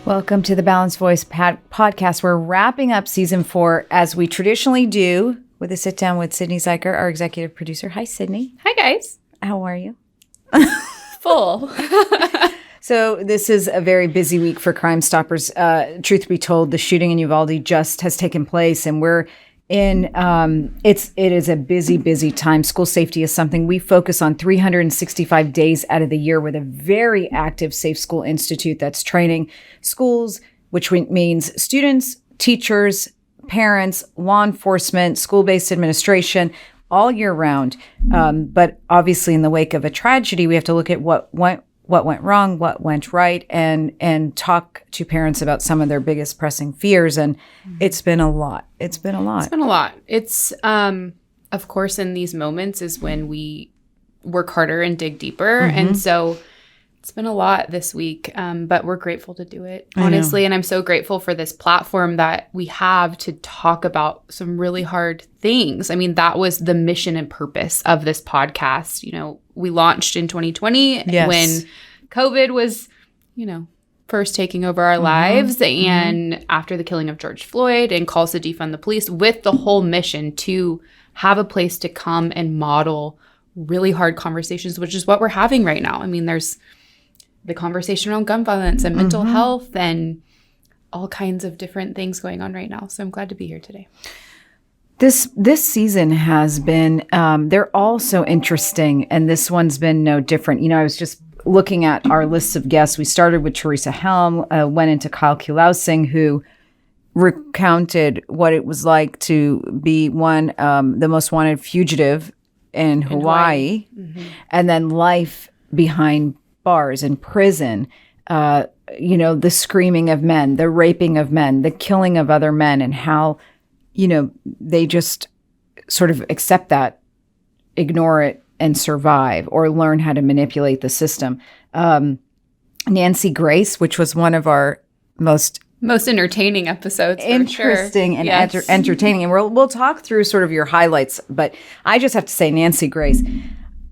Welcome to the Balanced Voice podcast. We're wrapping up season 4 as we traditionally do with a sit down with Sydney Zuiker, our executive producer. Hi, Sydney. Hi, guys. How are you? Full. So this is a very busy week for Crime Stoppers. Truth be told, the shooting in Uvalde just has taken place, and we're in. It is a busy time. School safety is something we focus on 365 days out of the year with a very active Safe School Institute that's training schools, which means students, teachers, parents, law enforcement, school-based administration, all year round. But obviously, in the wake of a tragedy, we have to look at what went wrong, what went right, and talk to parents about some of their biggest pressing fears. And it's been a lot. It's been a lot. It's, of course, in these moments is when we work harder and dig deeper. Mm-hmm. And so it's been a lot this week, but we're grateful to do it, honestly. And I'm so grateful for this platform that we have to talk about some really hard things. I mean, that was the mission and purpose of this podcast. You know, we launched in 2020 when COVID was, first taking over our lives. And after the killing of George Floyd and calls to defund the police, with the whole mission to have a place to come and model really hard conversations, which is what we're having right now. I mean, there's the conversation around gun violence and mental health and all kinds of different things going on right now. So I'm glad to be here today. This season has been, they're all so interesting, and this one's been no different. I was just looking at our list of guests. We started with Teresa Helm, went into Kyle Kulausing, who recounted what it was like to be the most wanted fugitive in Hawaii. And then life behind bars in prison, the screaming of men, the raping of men, the killing of other men, and how, they just sort of accept that, ignore it, and survive, or learn how to manipulate the system. Nancy Grace, which was one of our most entertaining episodes, interesting and entertaining, and we'll talk through sort of your highlights. But I just have to say, Nancy Grace,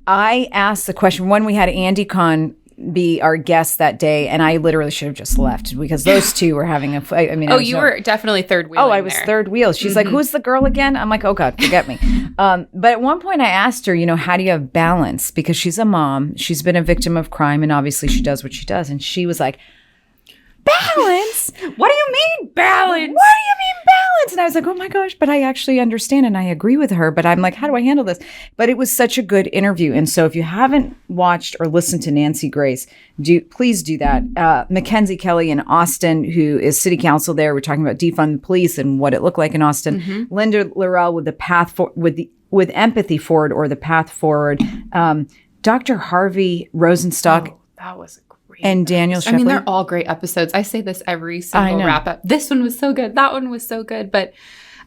I asked the question when we had Andy Kahn be our guest that day, and I literally should have just left because those two were having a fight. I mean, you were definitely third wheel. Oh, I was third wheel. She's like, "Who's the girl again?" I'm like, "Oh God, forget me." But at one point, I asked her, how do you have balance? Because she's a mom, she's been a victim of crime, and obviously, she does what she does. And she was like, "Balance? What do you mean balance? What do you mean balance?" And I was like, "Oh my gosh!" But I actually understand and I agree with her. But I'm like, "How do I handle this?" But it was such a good interview. And so, if you haven't watched or listened to Nancy Grace, please do that. Mackenzie Kelly in Austin, who is city council there, we're talking about defund the police and what it looked like in Austin. Linda Laurel with the path with empathy forward, or the path forward. Dr. Harvey Rosenstock. Oh, that was great. And Daniel Shepley. I mean, they're all great episodes. I say this every single wrap up. This one was so good. That one was so good. But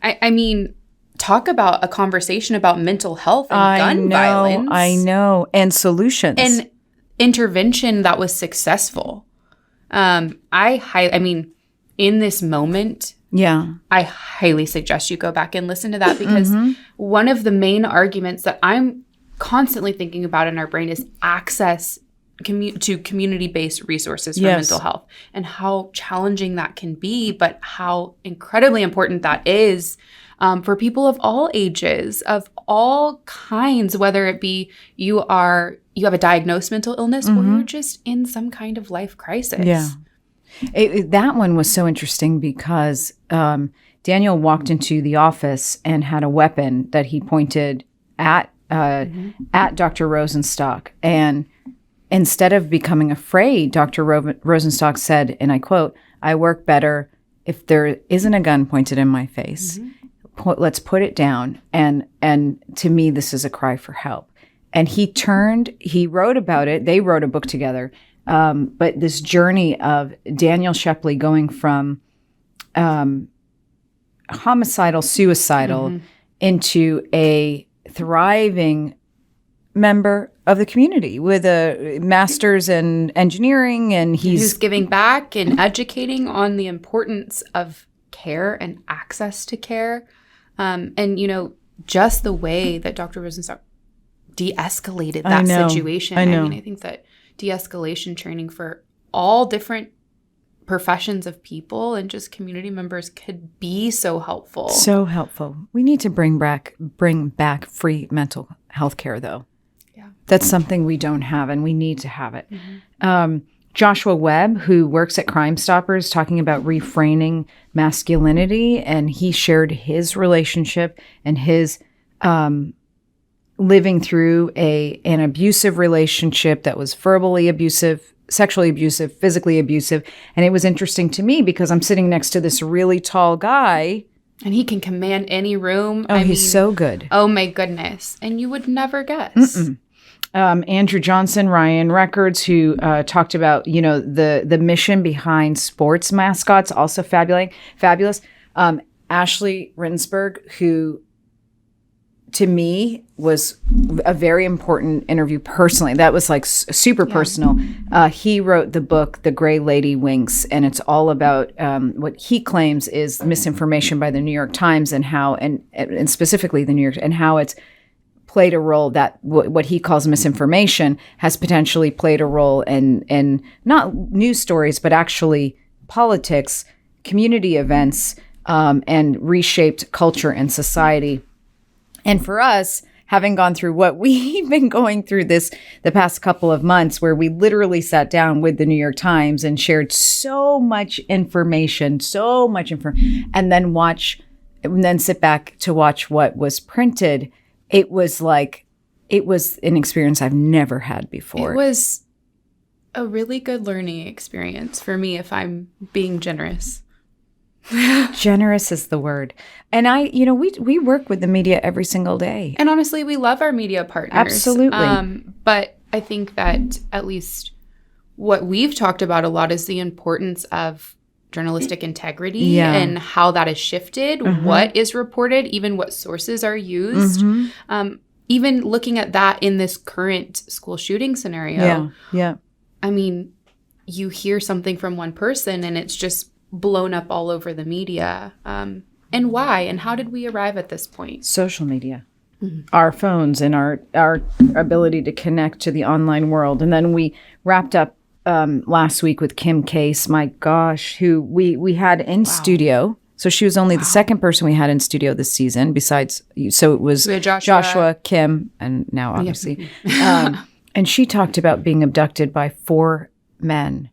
I mean, talk about a conversation about mental health and gun violence. I know. And solutions. And intervention that was successful. I mean, in this moment, I highly suggest you go back and listen to that, because one of the main arguments that I'm constantly thinking about in our brain is access to community-based resources for mental health, and how challenging that can be, but how incredibly important that is for people of all ages, of all kinds, whether it be you have a diagnosed mental illness or you're just in some kind of life crisis. Yeah. That one was so interesting because Daniel walked into the office and had a weapon that he pointed at Dr. Rosenstock. And instead of becoming afraid, Dr. Rosenstock said, and I quote, "I work better if there isn't a gun pointed in my face. Let's put it down. And to me, this is a cry for help." And he wrote about it. They wrote a book together. But this journey of Daniel Shepley going from homicidal, suicidal into a thriving member of the community with a master's in engineering, and he's giving back and educating on the importance of care and access to care. And, just the way that Dr. Rosenstock de-escalated that situation. I mean, I think that de-escalation training for all different professions of people and just community members could be so helpful. So helpful. We need to bring back free mental health care, though. Yeah. That's something we don't have, and we need to have it. Mm-hmm. Joshua Webb, who works at Crime Stoppers, talking about reframing masculinity, and he shared his relationship and his living through an abusive relationship that was verbally abusive, sexually abusive, physically abusive. And it was interesting to me because I'm sitting next to this really tall guy. And he can command any room. Oh, he's so good. Oh, my goodness. And you would never guess. Andrew Johnson, Ryan Records, who talked about, the mission behind sports mascots, also fabulous. Ashley Rinsberg, who to me was a very important interview personally. That was like super personal. He wrote the book, The Gray Lady Winks, and it's all about what he claims is misinformation by the New York Times and how, and specifically the New York, and how it's played a role that what he calls misinformation has potentially played a role in not news stories, but actually politics, community events, and reshaped culture and society. And for us, having gone through what we've been going through the past couple of months, where we literally sat down with the New York Times and shared so much information, and then sit back to watch what was printed. It was an experience I've never had before. It was a really good learning experience for me, if I'm being generous. Generous is the word. And we work with the media every single day. And honestly, we love our media partners. Absolutely. But I think that at least what we've talked about a lot is the importance of journalistic integrity and how that has shifted, what is reported, even what sources are used. Even looking at that in this current school shooting scenario. Yeah. I mean, you hear something from one person and it's just blown up all over the media. And why? And how did we arrive at this point? Social media. Our phones and our ability to connect to the online world. And then we wrapped up last week with Kim Case, my gosh, who we had in studio. So she was only the second person we had in studio this season besides, so it was Joshua, Kim, and now obviously. And she talked about being abducted by 4 men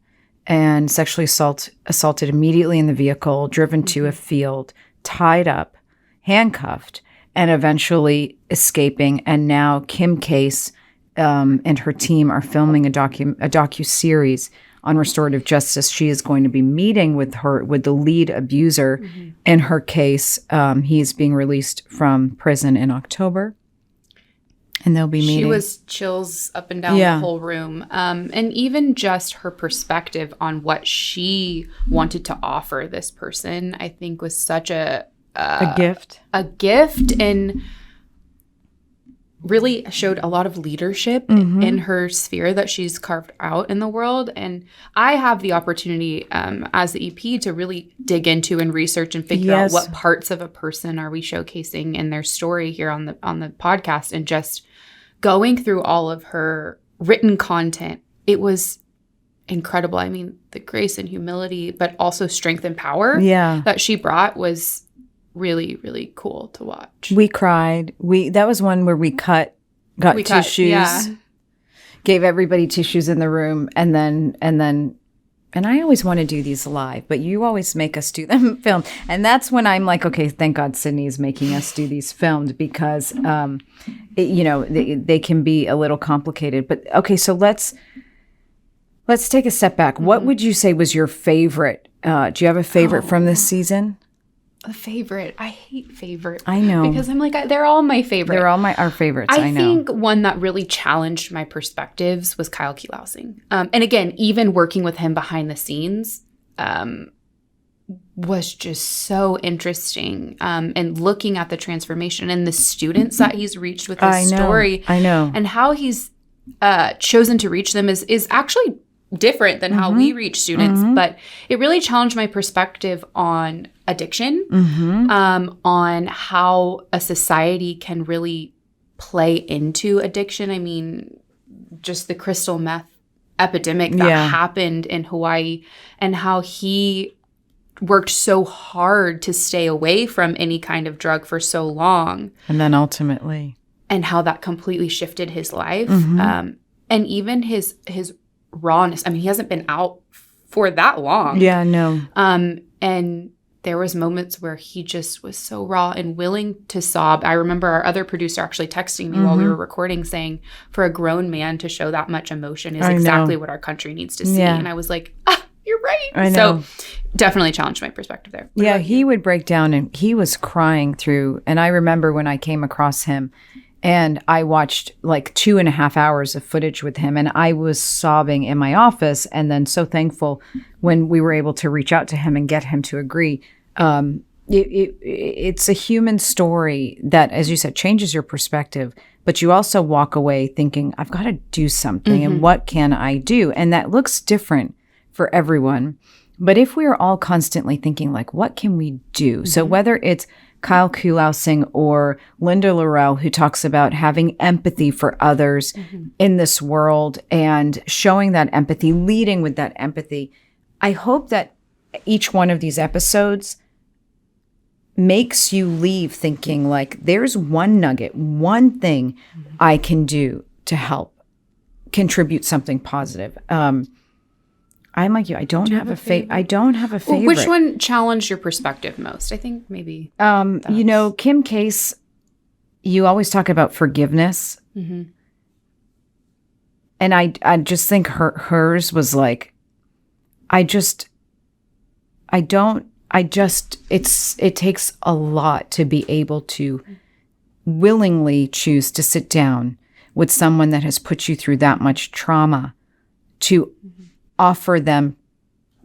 and sexually assaulted immediately in the vehicle, driven to a field, tied up, handcuffed, and eventually escaping. And now Kim Case and her team are filming a docu-series on restorative justice. She is going to be meeting with the lead abuser in her case. He is being released from prison in October. And they'll be meeting. She was chills up and down the whole room. And even just her perspective on what she wanted to offer this person, I think was such a gift. A gift, and really showed a lot of leadership in her sphere that she's carved out in the world. And I have the opportunity as the EP to really dig into and research and figure out what parts of a person are we showcasing in their story here on the podcast. And just going through all of her written content, it was incredible. I mean, the grace and humility, but also strength and power that she brought was really, really cool to watch. We cried. That was one where we got tissues, gave everybody tissues in the room, and I always want to do these live, but you always make us do them filmed. And that's when I'm like, okay, thank God Sydney is making us do these filmed, because they can be a little complicated. But okay, so let's take a step back. What would you say was your favorite? Do you have a favorite from this season? A favorite. I hate favorite. I know. Because I'm like, they're all my favorite. They're all our favorites. I know. I think one that really challenged my perspectives was Kyle Kelousing. And again, even working with him behind the scenes was just so interesting. And looking at the transformation and the students that he's reached with his story. I know. And how he's chosen to reach them is actually different than how we reach students. But it really challenged my perspective on addiction, on how a society can really play into addiction. I mean, just the crystal meth epidemic that happened in Hawaii, and how he worked so hard to stay away from any kind of drug for so long. And then ultimately. And how that completely shifted his life. Mm-hmm. And even his rawness. I mean, he hasn't been out for that long. Yeah, no. And there was moments where he just was so raw and willing to sob. I remember our other producer actually texting me while we were recording saying, for a grown man to show that much emotion is exactly what our country needs to see. Yeah. And I was like, you're right. I know. So definitely challenged my perspective there. Yeah, he would break down and he was crying through. And I remember when I came across him and I watched like 2.5 hours of footage with him, and I was sobbing in my office, and then so thankful when we were able to reach out to him and get him to agree. It's a human story that, as you said, changes your perspective, but you also walk away thinking, I've got to do something, and what can I do? And that looks different for everyone. But if we are all constantly thinking, like, what can we do? So whether it's Kyle Kulausing or Linda Laurel, who talks about having empathy for others in this world and showing that empathy, leading with that empathy, I hope that each one of these episodes makes you leave thinking, like, there's one nugget, one thing I can do to help contribute something positive. I'm like you. I don't have a favorite. I don't have a favorite. Well, which one challenged your perspective most? I think maybe. You know, Kim Case, you always talk about forgiveness. And I just think hers was like, it takes a lot to be able to willingly choose to sit down with someone that has put you through that much trauma to offer them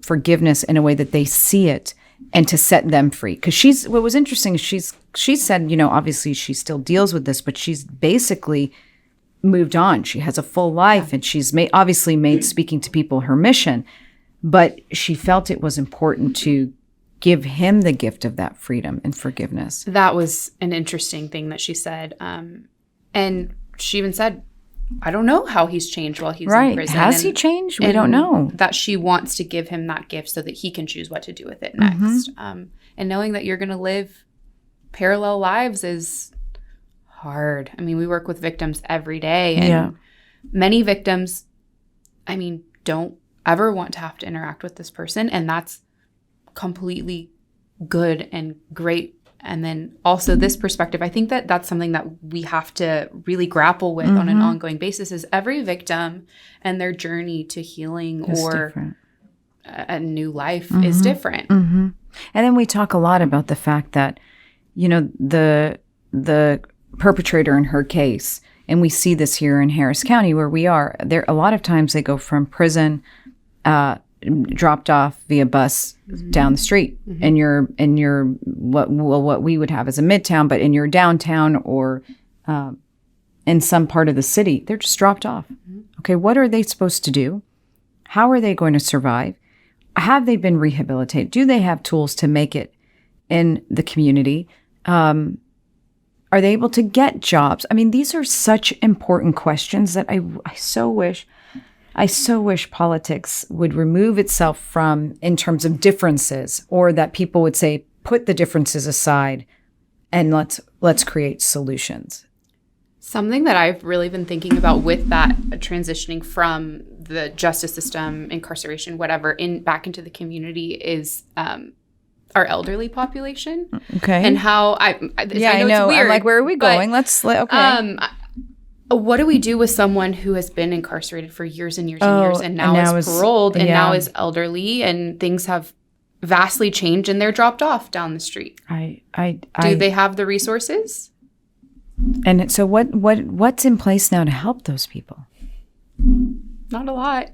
forgiveness in a way that they see it and to set them free. Because what was interesting is she said, you know, obviously she still deals with this, but she's basically moved on. She has a full life and she's obviously made speaking to people her mission, but she felt it was important to give him the gift of that freedom and forgiveness. That was an interesting thing that she said. And she even said, I don't know how he's changed while he's in prison. Has he changed? We don't know. That she wants to give him that gift so that he can choose what to do with it next. And knowing that you're going to live parallel lives is hard. I mean, we work with victims every day. And many victims, I mean, don't ever want to have to interact with this person. And that's completely good and great. And then also this perspective, I think that that's something that we have to really grapple with on an ongoing basis, is every victim and their journey to healing or a new life is different. And then we talk a lot about the fact that, you know, the perpetrator in her case, and we see this here in Harris County where we are, there a lot of times they go from prison, dropped off via bus down the street, and you're in your what we would have as a midtown, but in your downtown or in some part of the city, they're just dropped off. Okay, what are they supposed to do? How are they going to survive? Have they been rehabilitated? Do they have tools to make it in the community? Are they able to get jobs? I mean, these are such important questions that I so wish politics would remove itself from in terms of differences, or that people would say, put the differences aside and let's create solutions. Something that I've really been thinking about with that transitioning from the justice system, incarceration, whatever, back into the community is our elderly population. Okay. And how I know it's weird. I'm like, where are we going? What do we do with someone who has been incarcerated for years and years and years and now is paroled and now is elderly, and things have vastly changed and they're dropped off down the street? Do they have the resources? And so what's in place now to help those people? Not a lot.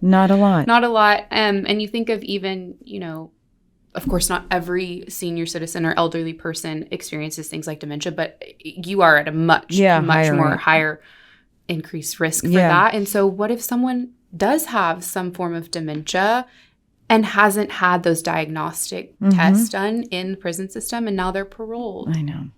And you think of even, you know, of course, not every senior citizen or elderly person experiences things like dementia, but you are at a much higher increased risk for that. And so what if someone does have some form of dementia and hasn't had those diagnostic tests done in the prison system, and now they're paroled? I know.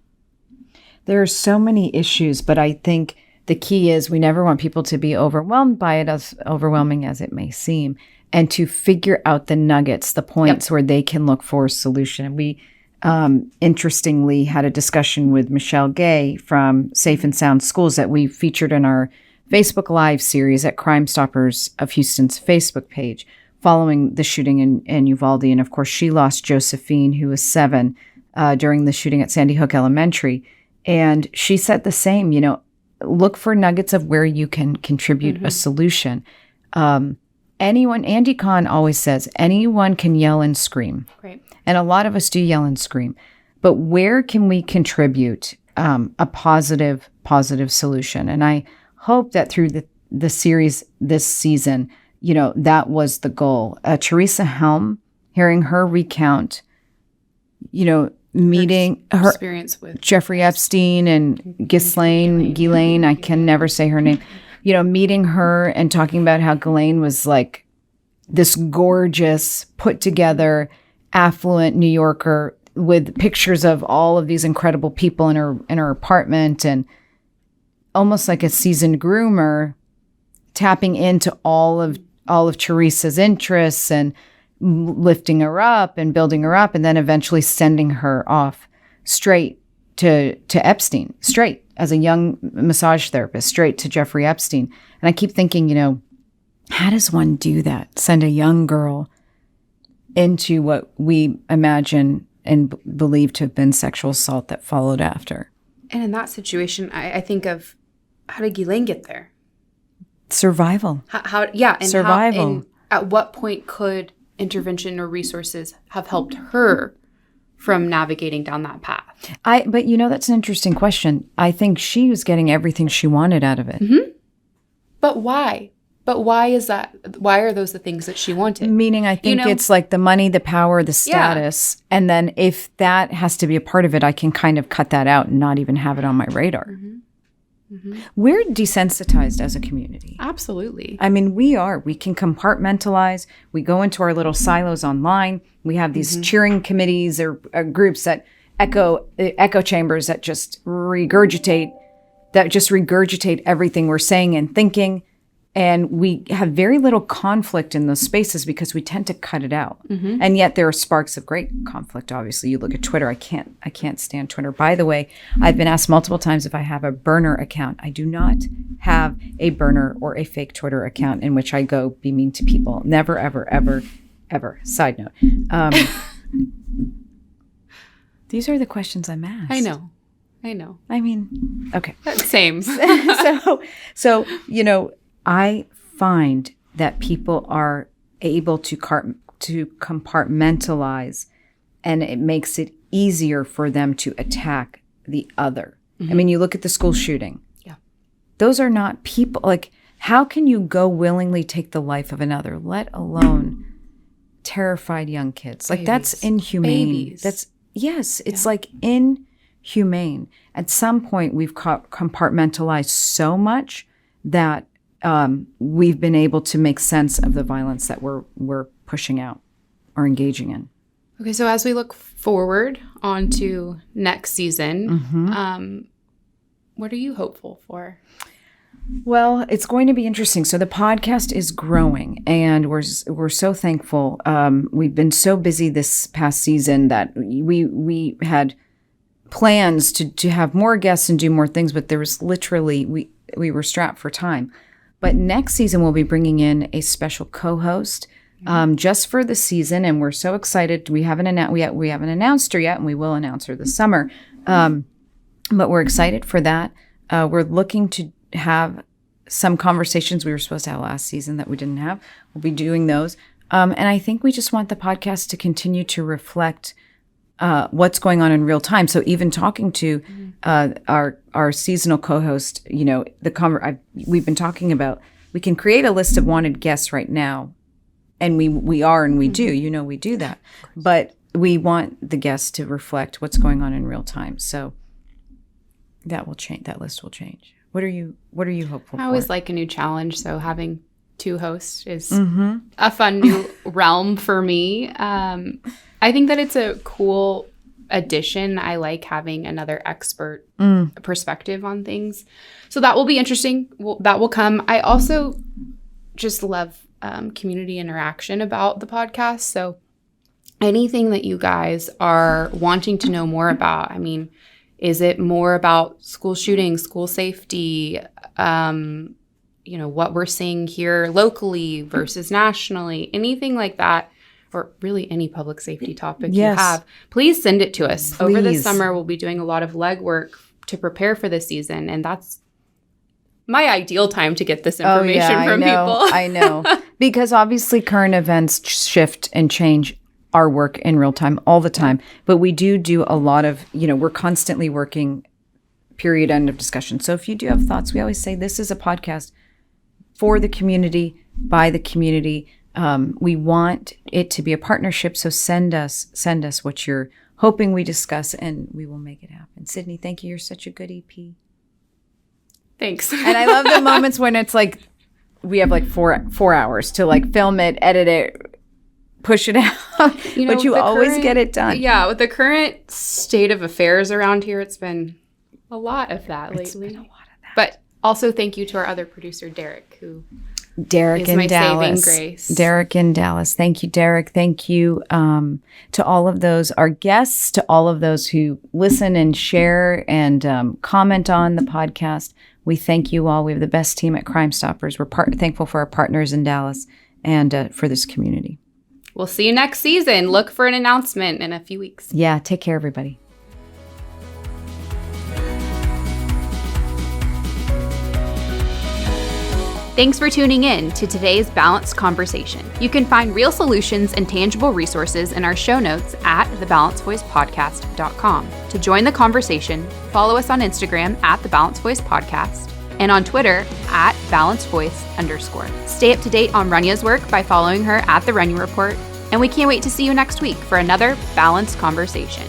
There are so many issues, but I think the key is we never want people to be overwhelmed by it, as overwhelming as it may seem, and to figure out the nuggets, the points where they can look for a solution. And we interestingly had a discussion with Michelle Gay from Safe and Sound Schools that we featured in our Facebook Live series at Crime Stoppers of Houston's Facebook page following the shooting in Uvalde. And of course, she lost Josephine, who was 7, during the shooting at Sandy Hook Elementary. And she said the same, look for nuggets of where you can contribute a solution. Andy Kahn always says, anyone can yell and scream. Right. And a lot of us do yell and scream. But where can we contribute a positive solution? And I hope that through the series this season, that was the goal. Teresa Helm, hearing her recount, meeting her experience with Jeffrey Epstein and Ghislaine, I can never say her name, meeting her and talking about how Ghislaine was like this gorgeous, put together, affluent New Yorker with pictures of all of these incredible people in her apartment, and almost like a seasoned groomer tapping into all of Teresa's interests and lifting her up and building her up, and then eventually sending her off straight to Epstein, straight as a young massage therapist, straight to Jeffrey Epstein. And I keep thinking, how does one do that? Send a young girl into what we imagine and believe to have been sexual assault that followed after. And in that situation, I think of, how did Ghislaine get there? Survival. Survival. And at what point could intervention or resources have helped her from navigating down that path? But that's an interesting question. I think she was getting everything she wanted out of it. Mm-hmm. But why? But why is that? Why are those the things that she wanted? Meaning, I think it's like the money, the power, the status. Yeah. And then if that has to be a part of it, I can kind of cut that out and not even have it on my radar. Mm-hmm. Mm-hmm. We're desensitized as a community. Absolutely. I mean, we are. We can compartmentalize. We go into our little silos online. We have these cheering committees or groups that echo chambers that just regurgitate everything we're saying and thinking. And we have very little conflict in those spaces because we tend to cut it out. Mm-hmm. And yet there are sparks of great conflict. Obviously, you look at Twitter. I can't stand Twitter. By the way, I've been asked multiple times if I have a burner account. I do not have a burner or a fake Twitter account in which I go be mean to people. Never, ever, ever, ever. Side note. These are the questions I'm asked. I know. I mean, okay. Same. So I find that people are able to compartmentalize, and it makes it easier for them to attack the other. Mm-hmm. I mean, you look at the school shooting. Yeah. Those are not people. Like, how can you go willingly take the life of another, let alone terrified young kids? Like, that's inhumane. Babies. It's like inhumane. At some point, we've compartmentalized so much that we've been able to make sense of the violence that we're pushing out or engaging in. Okay, so as we look forward onto next season, what are you hopeful for? Well, it's going to be interesting. So the podcast is growing, and we're so thankful. We've been so busy this past season that we had plans to have more guests and do more things, but there was literally we were strapped for time. But next season, we'll be bringing in a special co-host just for the season, and we're so excited. We haven't announced her yet, and we will announce her this summer. But we're excited for that. We're looking to have some conversations we were supposed to have last season that we didn't have. We'll be doing those. And I think we just want the podcast to continue to reflect what's going on in real time. So even talking to our seasonal co-host, we've been talking about, we can create a list of wanted guests right now, and we do, we do that. But we want the guests to reflect what's going on in real time. So that will change. That list will change. What are you hopeful for? I always like a new challenge, so having 2 hosts is a fun new realm for me. I think that it's a cool addition. I like having another expert perspective on things. So that will be interesting. That will come. I also just love community interaction about the podcast. So anything that you guys are wanting to know more about, I mean, is it more about school shootings, school safety, what we're seeing here locally versus nationally, anything like that, or really any public safety topic you have, please send it to us. Over the summer, we'll be doing a lot of legwork to prepare for this season, and that's my ideal time to get this information from people. I know. Because obviously current events shift and change our work in real time all the time. But we do a lot of, we're constantly working, period, end of discussion. So if you do have thoughts, we always say this is a podcast for the community, by the community. We want it to be a partnership. So send us what you're hoping we discuss, and we will make it happen. Sydney, thank you. You're such a good EP. Thanks. And I love the moments when it's like we have like 4 hours to like film it, edit it, push it out, but you always get it done. Yeah, with the current state of affairs around here, it's been a lot of that lately. It's been a lot of that. But also thank you to our other producer, Derek, who Derek is in my Dallas. saving grace. Derek in Dallas. Thank you, Derek. Thank you to all of those, our guests, to all of those who listen and share and comment on the podcast. We thank you all. We have the best team at Crime Stoppers. We're thankful for our partners in Dallas and for this community. We'll see you next season. Look for an announcement in a few weeks. Yeah, take care, everybody. Thanks for tuning in to today's Balanced Conversation. You can find real solutions and tangible resources in our show notes at thebalancedvoicepodcast.com. To join the conversation, follow us on Instagram at The Balanced Voice Podcast and on Twitter at @BalancedVoice_. Stay up to date on Rania's work by following her at The Rania Report, and we can't wait to see you next week for another Balanced Conversation.